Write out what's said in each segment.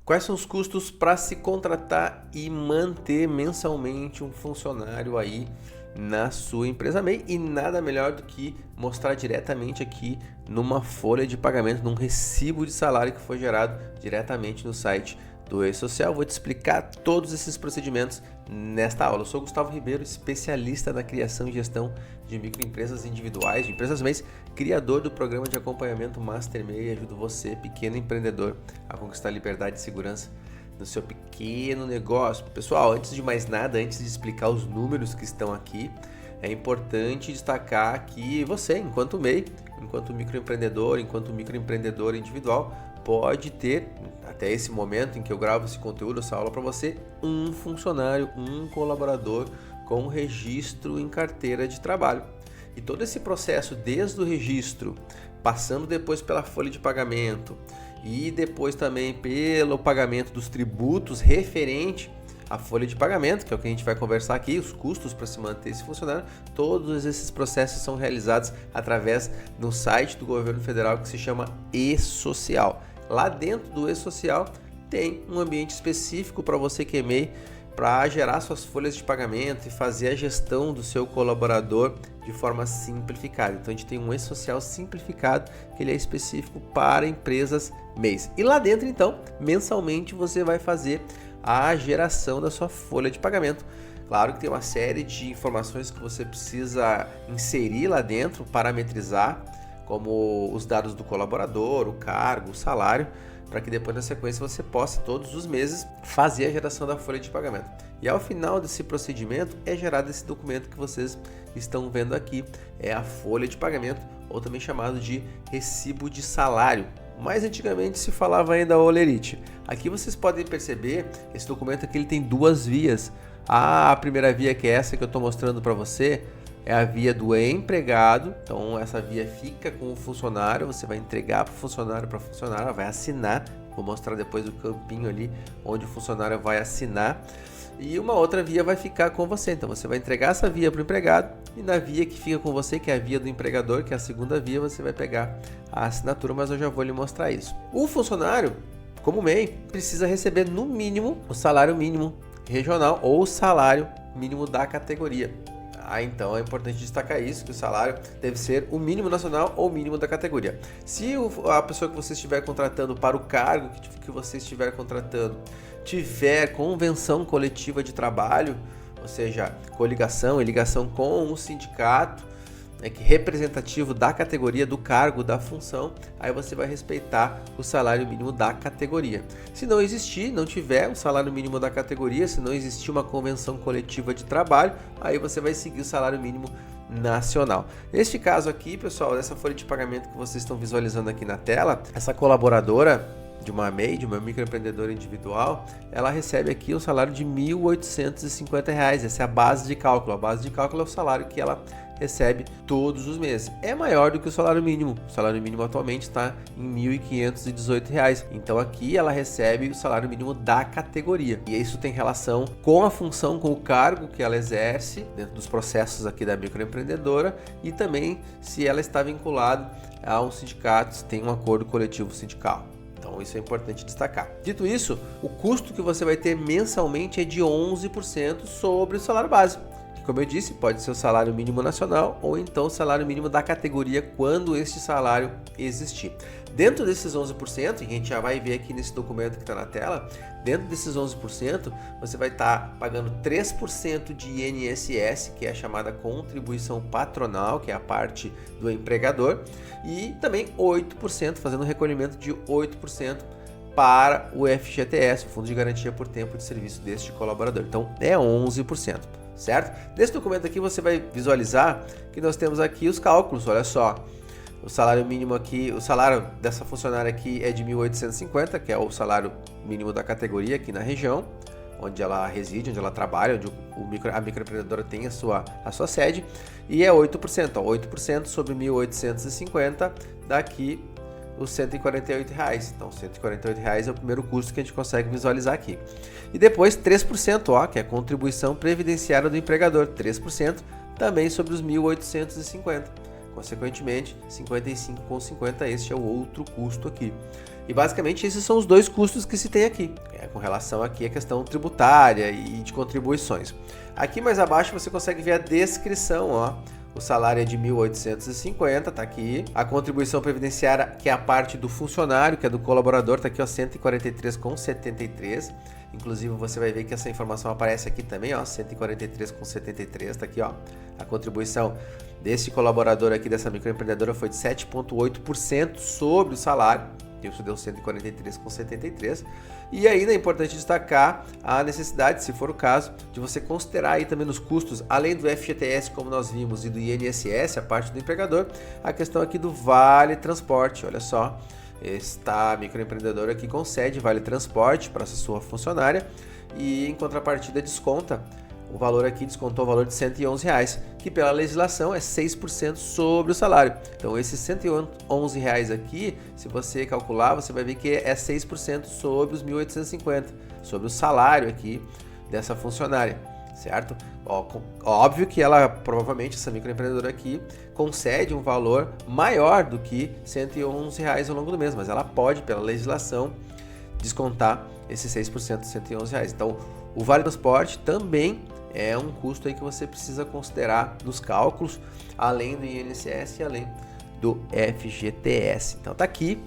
Quais são os custos para se contratar e manter mensalmente um funcionário aí na sua empresa MEI? E nada melhor do que mostrar diretamente aqui numa folha de pagamento, num recibo de salário que foi gerado diretamente no site do E-Social. Vou te explicar todos esses procedimentos nesta aula. Eu sou Gustavo Ribeiro, especialista na criação e gestão de microempresas individuais, de empresas MEIs, criador do programa de acompanhamento Master MEI, e ajudo você, pequeno empreendedor, a conquistar liberdade e segurança no seu pequeno negócio. Pessoal, antes de mais nada, antes de explicar os números que estão aqui, é importante destacar que você, enquanto MEI, enquanto microempreendedor, enquanto microempreendedor individual, pode ter, até esse momento em que eu gravo esse conteúdo, essa aula para você, um funcionário, um colaborador com registro em carteira de trabalho. E todo esse processo, desde o registro, passando depois pela folha de pagamento e depois também pelo pagamento dos tributos referente à folha de pagamento, que é o que a gente vai conversar aqui, os custos para se manter esse funcionário, todos esses processos são realizados através do site do governo federal que se chama E-Social. Lá dentro do E-Social tem um ambiente específico para você que é MEI, para gerar suas folhas de pagamento e fazer a gestão do seu colaborador de forma simplificada. Então a gente tem um E-Social simplificado, que ele é específico para empresas MEIs. E lá dentro, então, mensalmente você vai fazer a geração da sua folha de pagamento. Claro que tem uma série de informações que você precisa inserir lá dentro, parametrizar, como os dados do colaborador, o cargo, o salário, para que depois na sequência você possa todos os meses fazer a geração da folha de pagamento. E ao final desse procedimento é gerado esse documento que vocês estão vendo aqui, é a folha de pagamento, ou também chamado de recibo de salário. Mais antigamente se falava ainda olerite. Aqui vocês podem perceber, esse documento aqui ele tem duas vias. A primeira via, que é essa que eu estou mostrando para você, é a via do empregado. Então essa via fica com o funcionário, você vai entregar para o funcionário, vai assinar. Vou mostrar depois o campinho ali onde o funcionário vai assinar. E uma outra via vai ficar com você. Então você vai entregar essa via para o empregado, e na via que fica com você, que é a via do empregador, que é a segunda via, você vai pegar a assinatura, mas eu já vou lhe mostrar isso. O funcionário, como MEI, precisa receber no mínimo o salário mínimo regional ou o salário mínimo da categoria. Então é importante destacar isso, que o salário deve ser o mínimo nacional ou o mínimo da categoria. Se a pessoa que você estiver contratando para o cargo que você estiver contratando tiver convenção coletiva de trabalho, ou seja, coligação e ligação com um sindicato, representativo da categoria, do cargo, da função, aí você vai respeitar o salário mínimo da categoria. Se não existir, não tiver um salário mínimo da categoria, se não existir uma convenção coletiva de trabalho, aí você vai seguir o salário mínimo nacional. Neste caso aqui, pessoal, dessa folha de pagamento que vocês estão visualizando aqui na tela, essa colaboradora de uma MEI, de uma microempreendedora individual, ela recebe aqui um salário de R$ 1.850. Essa é a base de cálculo. A base de cálculo é o salário que ela recebe todos os meses. É maior do que o salário mínimo. O salário mínimo atualmente está em R$ 1.518. Então aqui ela recebe o salário mínimo da categoria. E isso tem relação com a função, com o cargo que ela exerce dentro dos processos aqui da microempreendedora, e também se ela está vinculada a um sindicato, se tem um acordo coletivo sindical. Então isso é importante destacar. Dito isso, o custo que você vai ter mensalmente é de 11% sobre o salário base. Que, como eu disse, pode ser o salário mínimo nacional ou então o salário mínimo da categoria quando este salário existir. Dentro desses 11%, e a gente já vai ver aqui nesse documento que está na tela, dentro desses 11%, você vai estar pagando 3% de INSS, que é a chamada contribuição patronal, que é a parte do empregador, e também 8%, fazendo um recolhimento de 8% para o FGTS, o Fundo de Garantia por Tempo de Serviço deste colaborador. Então é 11%. Certo? Nesse documento aqui você vai visualizar que nós temos aqui os cálculos, olha só. O salário mínimo aqui, o salário dessa funcionária aqui é de 1.850, que é o salário mínimo da categoria aqui na região, onde ela reside, onde ela trabalha, onde a microempreendedora tem a sua sede, e é 8%, ó, 8% sobre 1.850, daqui os R$ 148. Então, R$ 148 é o primeiro custo que a gente consegue visualizar aqui. E depois 3%, ó, que é a contribuição previdenciária do empregador, 3% também sobre os 1.850. Consequentemente, 55,50, este é o outro custo aqui. E basicamente esses são os dois custos que se tem aqui, com relação aqui à questão tributária e de contribuições. Aqui mais abaixo você consegue ver a descrição, ó. O salário é de 1.850, tá aqui. A contribuição previdenciária, que é a parte do funcionário, que é do colaborador, tá aqui, ó, 143,73. Inclusive você vai ver que essa informação aparece aqui também, ó, 143,73, tá aqui, ó. A contribuição desse colaborador aqui, dessa microempreendedora, foi de 7,8% sobre o salário. Isso deu 143,73. E ainda é importante destacar a necessidade, se for o caso, de você considerar aí também nos custos, além do FGTS, como nós vimos, e do INSS, a parte do empregador, a questão aqui do Vale Transporte. Olha só, esta microempreendedora aqui concede Vale Transporte para a sua funcionária e, em contrapartida, desconta o valor aqui, descontou o valor de R$111, que pela legislação é 6% sobre o salário. Então esses R$111 aqui, se você calcular, você vai ver que é 6% sobre os 1.850, sobre o salário aqui dessa funcionária, certo? Óbvio que ela, provavelmente, essa microempreendedora aqui, concede um valor maior do que R$111 ao longo do mês, mas ela pode, pela legislação, descontar esses 6% de R$111. Então, o Vale Transporte também é um custo aí que você precisa considerar nos cálculos, além do INSS e além do FGTS. Então tá aqui,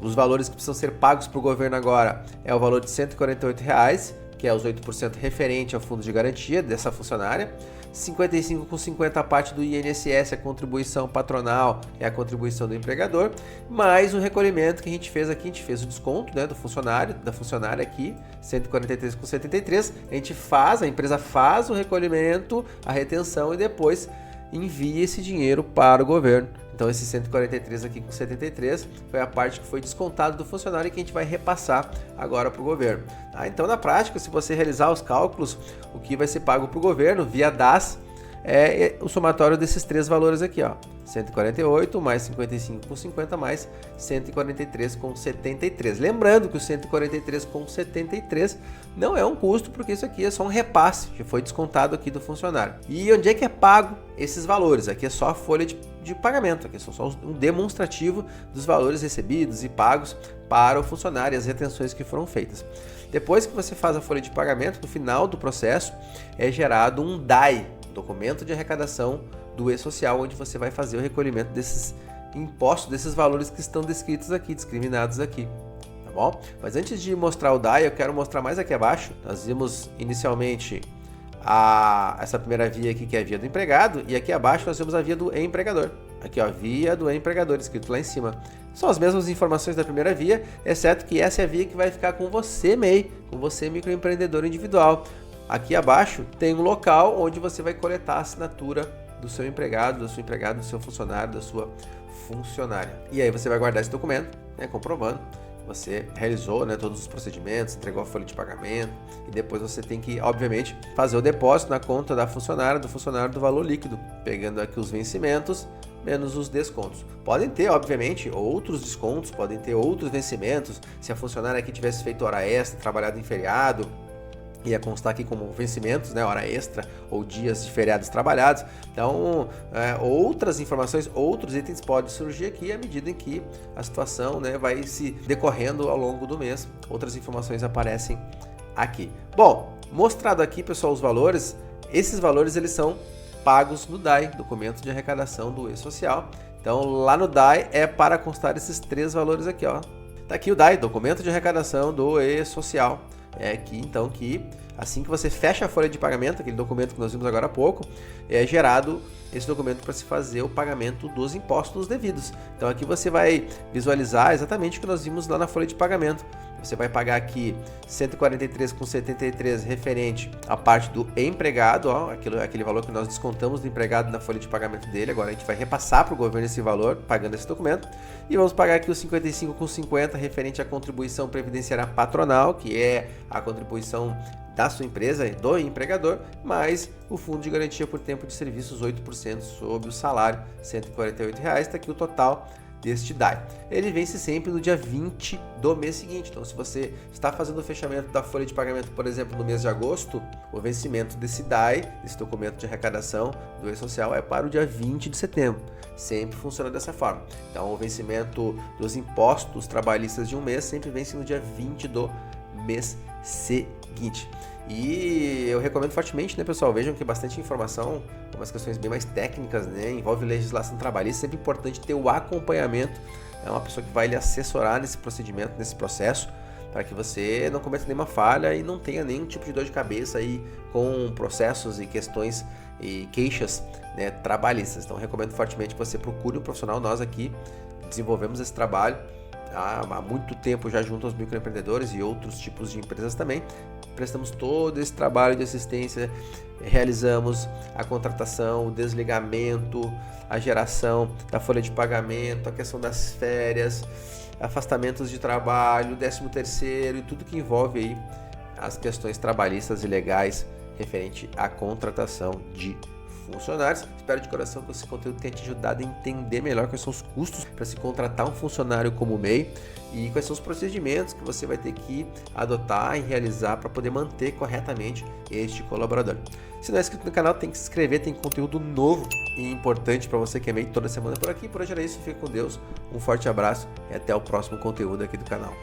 os valores que precisam ser pagos para o governo agora é o valor de R$148, que é os 8% referente ao fundo de garantia dessa funcionária, 55,50 a parte do INSS, a contribuição patronal é a contribuição do empregador, mais o recolhimento que a gente fez aqui, a gente fez o desconto, né, do funcionário, da funcionária aqui, 143,73, a empresa faz o recolhimento, a retenção e depois envia esse dinheiro para o governo. Então esse 143 aqui com 73 foi a parte que foi descontado do funcionário e que a gente vai repassar agora para o governo. Então na prática, se você realizar os cálculos, o que vai ser pago para o governo via DAS é o somatório desses três valores aqui, ó. 148 mais 55,50 mais 143,73. Lembrando que o 143,73 não é um custo, porque isso aqui é só um repasse que foi descontado aqui do funcionário. E onde é que é pago esses valores? Aqui é só a folha de pagamento, aqui é só um demonstrativo dos valores recebidos e pagos para o funcionário e as retenções que foram feitas. Depois que você faz a folha de pagamento, no final do processo é gerado um DAI, documento de arrecadação do E-Social, onde você vai fazer o recolhimento desses impostos, desses valores que estão descritos aqui, discriminados aqui, tá bom? Mas antes de mostrar o DAI, eu quero mostrar mais aqui abaixo. Nós vimos inicialmente essa primeira via aqui, que é a via do empregado, e aqui abaixo nós vemos a via do empregador. Aqui, ó, via do empregador, escrito lá em cima. São as mesmas informações da primeira via, exceto que essa é a via que vai ficar com você, MEI, com você, microempreendedor individual. Aqui abaixo tem um local onde você vai coletar a assinatura do seu empregado, da sua empregada, do seu funcionário, da sua funcionária. E aí você vai guardar esse documento, né, comprovando que você realizou, né, todos os procedimentos, entregou a folha de pagamento, e depois você tem que, obviamente, fazer o depósito na conta da funcionária, do funcionário do valor líquido, pegando aqui os vencimentos menos os descontos. Podem ter, obviamente, outros descontos, podem ter outros vencimentos, se a funcionária aqui tivesse feito hora extra, trabalhado em feriado, ia constar aqui como vencimentos, né, hora extra ou dias de feriados trabalhados. Então, outras informações, outros itens podem surgir aqui à medida em que a situação, né, vai se decorrendo ao longo do mês. Outras informações aparecem aqui. Bom, mostrado aqui, pessoal, os valores. Esses valores eles são pagos no DAI, documento de arrecadação do E-Social. Então, lá no DAI é para constar esses três valores aqui, ó. Tá aqui o DAI, documento de arrecadação do E-Social. É aqui então que assim que você fecha a folha de pagamento, aquele documento que nós vimos agora há pouco, é gerado esse documento para se fazer o pagamento dos impostos devidos. Então aqui você vai visualizar exatamente o que nós vimos lá na folha de pagamento. Você vai pagar aqui 143,73 referente à parte do empregado, ó, aquele valor que nós descontamos do empregado na folha de pagamento dele. Agora a gente vai repassar para o governo esse valor, pagando esse documento. E vamos pagar aqui os 55,50 referente à contribuição previdenciária patronal, que é a contribuição da sua empresa, do empregador, mais o fundo de garantia por tempo de serviços, 8% sobre o salário, R$ 148. Está aqui o total deste DAI. Ele vence sempre no dia 20 do mês seguinte. Então, se você está fazendo o fechamento da folha de pagamento, por exemplo, no mês de agosto, o vencimento desse DAI, desse documento de arrecadação do E-Social, é para o dia 20 de setembro. Sempre funciona dessa forma. Então, o vencimento dos impostos trabalhistas de um mês sempre vence no dia 20 do mês seguinte. E eu recomendo fortemente, né, pessoal? Vejam que bastante informação, umas questões bem mais técnicas, né? Envolve legislação trabalhista, sempre importante ter o acompanhamento. É uma pessoa que vai lhe assessorar nesse procedimento, nesse processo, para que você não cometa nenhuma falha e não tenha nenhum tipo de dor de cabeça aí com processos e questões e queixas, né, trabalhistas. Então, recomendo fortemente que você procure um profissional. Nós aqui desenvolvemos esse trabalho há muito tempo já junto aos microempreendedores e outros tipos de empresas também. Prestamos todo esse trabalho de assistência, realizamos a contratação, o desligamento, a geração da folha de pagamento, a questão das férias, afastamentos de trabalho, 13º e tudo que envolve aí as questões trabalhistas e legais referente à contratação de funcionários. Espero de coração que esse conteúdo tenha te ajudado a entender melhor quais são os custos para se contratar um funcionário como MEI e quais são os procedimentos que você vai ter que adotar e realizar para poder manter corretamente este colaborador. Se não é inscrito no canal, tem que se inscrever, tem conteúdo novo e importante para você que é MEI toda semana por aqui. Por hoje era isso, fica com Deus, um forte abraço e até o próximo conteúdo aqui do canal.